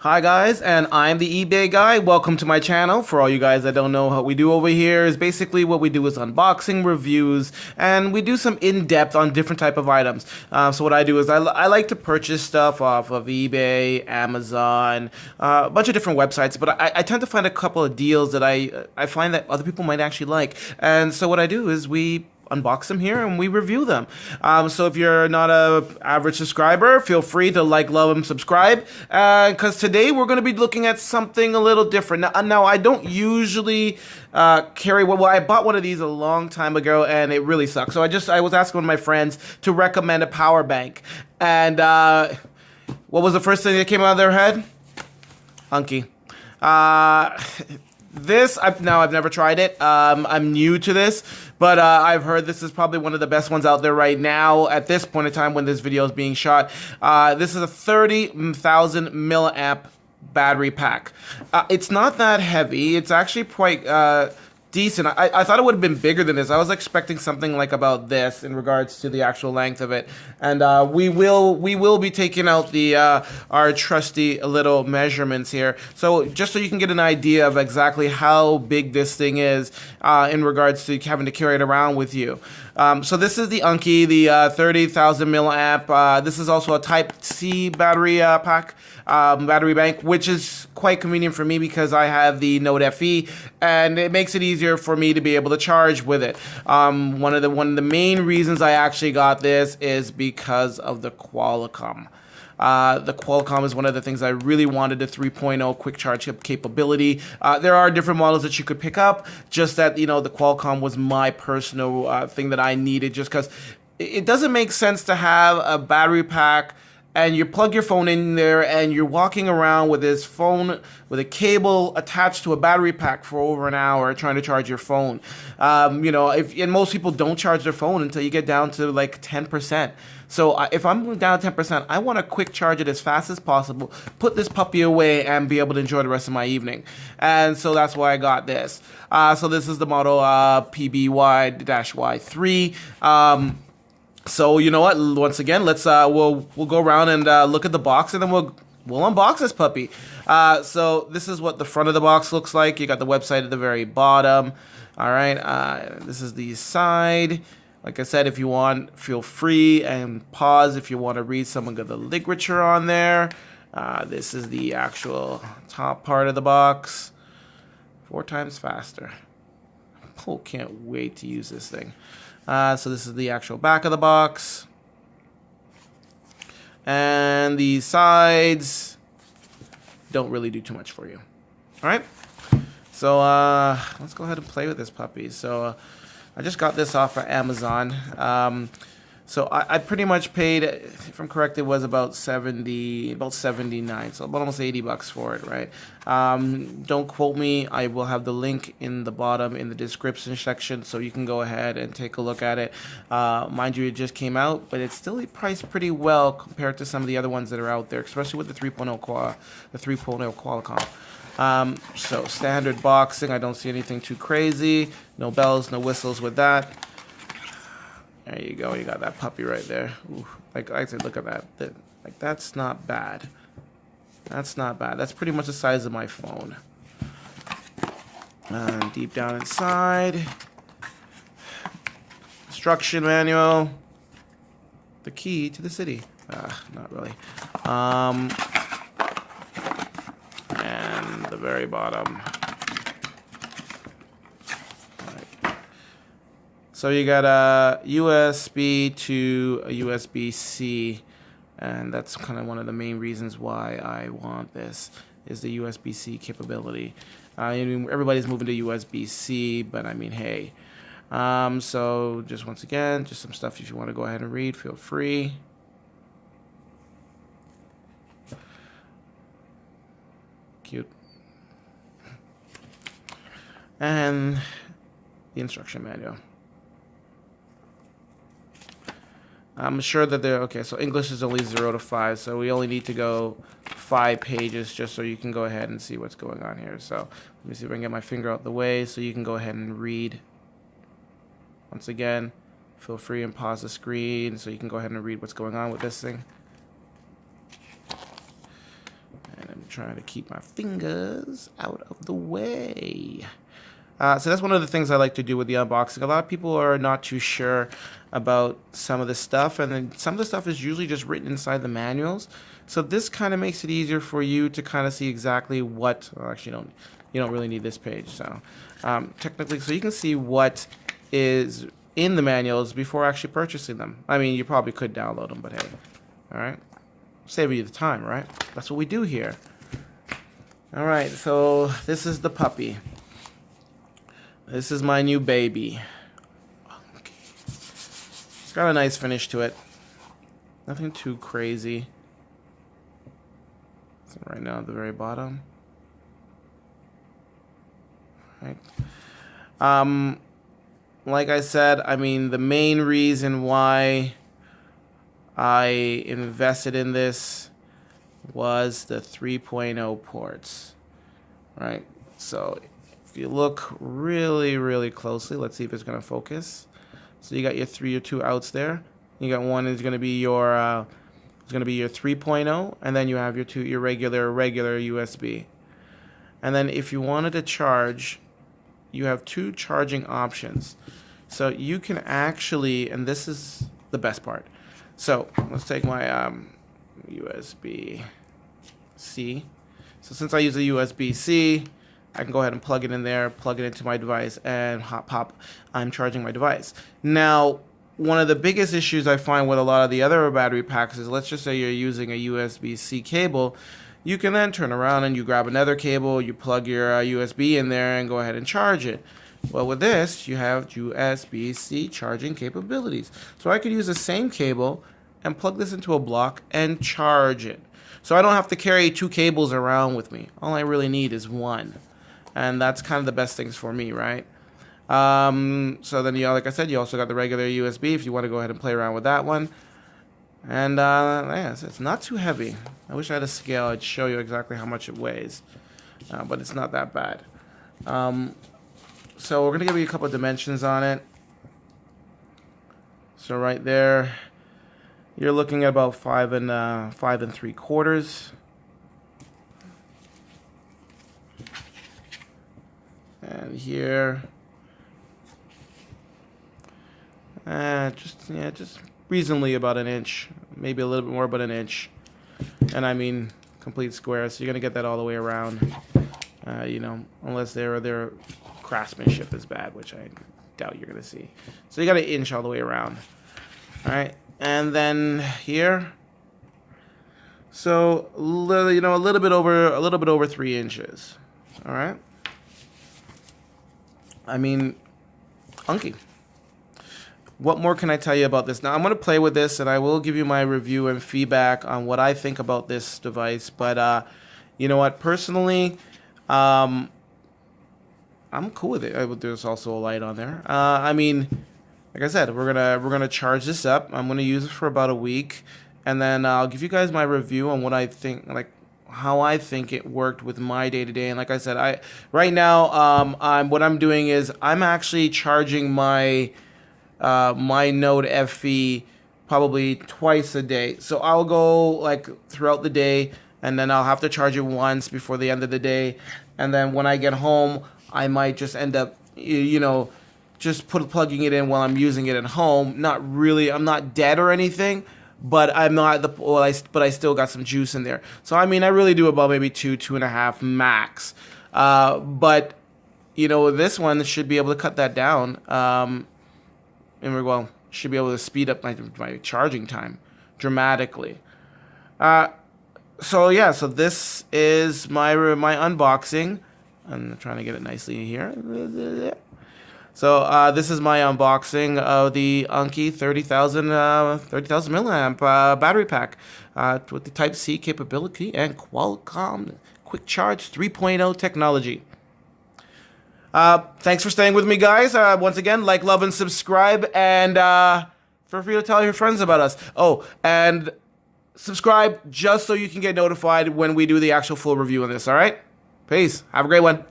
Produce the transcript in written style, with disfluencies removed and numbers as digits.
Hi guys, and I'm the eBay guy. Welcome to my channel. For all you guys that don't know, what we do over here is basically what we do is unboxing, reviews, and we do some in-depth on different type of items. So what I do is I like to purchase stuff off of eBay, Amazon, a bunch of different websites, but I tend to find a couple of deals that I find that other people might actually like. And so what I do is we unbox them here and we review them. So if you're not a average subscriber, feel free to like, love, and subscribe, because today we're going to be looking at something a little different. Now I don't usually carry well, I bought one of these a long time ago and it really sucks. So I was asking one of my friends to recommend a power bank, and what was the first thing that came out of their head? UKEY. I've never tried it. I'm new to this, but I've heard this is probably one of the best ones out there right now at this point in time when this video is being shot. This is a 30,000 milliamp battery pack. It's not that heavy. It's actually quite decent. I thought it would have been bigger than this. I was expecting something like about this in regards to the actual length of it. And we will be taking out the our trusty little measurements here. So just so you can get an idea of exactly how big this thing is in regards to having to carry it around with you. So this is the UKEY, the 30,000 milliamp. This is also a Type C battery pack, battery bank, which is quite convenient for me because I have the Note FE, and it makes it easier for me to be able to charge with it. One of the main reasons I actually got this is because of the Qualcomm. The Qualcomm is one of the things I really wanted, the 3.0 quick charge capability. There are different models that you could pick up, just that, the Qualcomm was my personal thing that I needed, just because it doesn't make sense to have a battery pack and you plug your phone in there and you're walking around with this phone with a cable attached to a battery pack for over an hour trying to charge your phone. And most people don't charge their phone until you get down to like 10%. So if I'm down to 10%, I want to quick charge it as fast as possible, put this puppy away, and be able to enjoy the rest of my evening. And so that's why I got this. So this is the model PBY-Y3. So you know what? Once again, let's we'll go around and look at the box, and then we'll unbox this puppy. So this is what the front of the box looks like. You got the website at the very bottom. All right. This is the side. Like I said, if you want, feel free and pause if you want to read some of the literature on there. This is the actual top part of the box. 4 times faster. Oh, can't wait to use this thing. So this is the actual back of the box. And the sides don't really do too much for you. All right. So let's go ahead and play with this puppy. So I just got this off of Amazon. So I pretty much paid, if I'm correct, it was about 79, so about almost $80 for it, right? Don't quote me. I will have the link in the bottom in the description section, so you can go ahead and take a look at it. Mind you, it just came out, but it's still priced pretty well compared to some of the other ones that are out there, especially with the 3.0 Qualcomm. So standard boxing. I don't see anything too crazy. No bells, no whistles with that. There you go. You got that puppy right there. Ooh, like I said, look at that. Like that's not bad. That's not bad. That's pretty much the size of my phone. Deep down inside, instruction manual. The key to the city. Not really. And the very bottom. So you got a USB to a USB-C, and that's kind of one of the main reasons why I want this, is the USB-C capability. Everybody's moving to USB-C, but I mean, hey. So just once again, just some stuff if you want to go ahead and read, feel free. Cute. And the instruction manual. I'm sure that they're okay. So English is only 0 to 5, so we only need to go 5 pages just so you can go ahead and see what's going on here. So let me see if I can get my finger out the way so you can go ahead and read. Once again, feel free and pause the screen so you can go ahead and read what's going on with this thing. And trying to keep my fingers out of the way. So that's one of the things I like to do with the unboxing. A lot of people are not too sure about some of this stuff, and then some of the stuff is usually just written inside the manuals. So this kind of makes it easier for you to kind of see exactly what. Well, actually, you don't really need this page. So technically, so you can see what is in the manuals before actually purchasing them. I mean, you probably could download them, but hey, all right, save you the time, right? That's what we do here. All right, so this is the puppy. This is my new baby. Okay. It's got a nice finish to it. Nothing too crazy. So right now at the very bottom. Right. Like I said, I mean, the main reason why I invested in this was the 3.0 ports. Right. So if you look really, really closely, let's see if it's going to focus. So you got your 2 outs there. You got one is going to be your 3.0, and then you have your regular USB. And then if you wanted to charge, you have 2 charging options. So you can actually, and this is the best part. So let's take my USB-C. So since I use a USB-C, I can go ahead and plug it in there, plug it into my device, and pop, I'm charging my device. Now, one of the biggest issues I find with a lot of the other battery packs is, let's just say you're using a USB-C cable, you can then turn around and you grab another cable, you plug your USB in there and go ahead and charge it. Well, with this, you have USB-C charging capabilities. So I could use the same cable and plug this into a block and charge it. So I don't have to carry 2 cables around with me. All I really need is one. And that's kind of the best things for me, right? So then, like I said, you also got the regular USB if you want to go ahead and play around with that one. And yeah, it's not too heavy. I wish I had a scale. I'd show you exactly how much it weighs. But it's not that bad. So we're going to give you a couple of dimensions on it. So right there, you're looking at about 5 3/4. And here, just reasonably about an inch, maybe a little bit more, but an inch. And I mean complete square, so you're gonna get that all the way around. You know, unless their craftsmanship is bad, which I doubt you're gonna see. So you got an inch all the way around. All right, and then here, so a little bit over 3 inches. All right. I mean, hunky. What more can I tell you about this? Now, I'm going to play with this, and I will give you my review and feedback on what I think about this device. But you know what? Personally, I'm cool with it. There's also a light on there. I mean, like I said, we're gonna charge this up. I'm gonna use it for about a week, and then I'll give you guys my review on what I think, like how I think it worked with my day-to-day. And like I said, right now what I'm doing is I'm actually charging my my Node FE probably twice a day. So I'll go like throughout the day, and then I'll have to charge it once before the end of the day, and then when I get home, I might just end up, just plugging it in while I'm using it at home. Not really, I'm not dead or anything, but I'm not but I still got some juice in there. So I mean, I really do about maybe 2.5 max. But this one should be able to cut that down. And well, should be able to speed up my charging time dramatically. So yeah, so this is my unboxing. I'm trying to get it nicely here. So this is my unboxing of the AUKEY 30000mAh battery pack with the Type-C capability and Qualcomm Quick Charge 3.0 technology. Thanks for staying with me, guys. Once again, like, love, and subscribe, and feel free to tell your friends about us. Oh, and subscribe just so you can get notified when we do the actual full review on this, all right? Peace. Have a great one.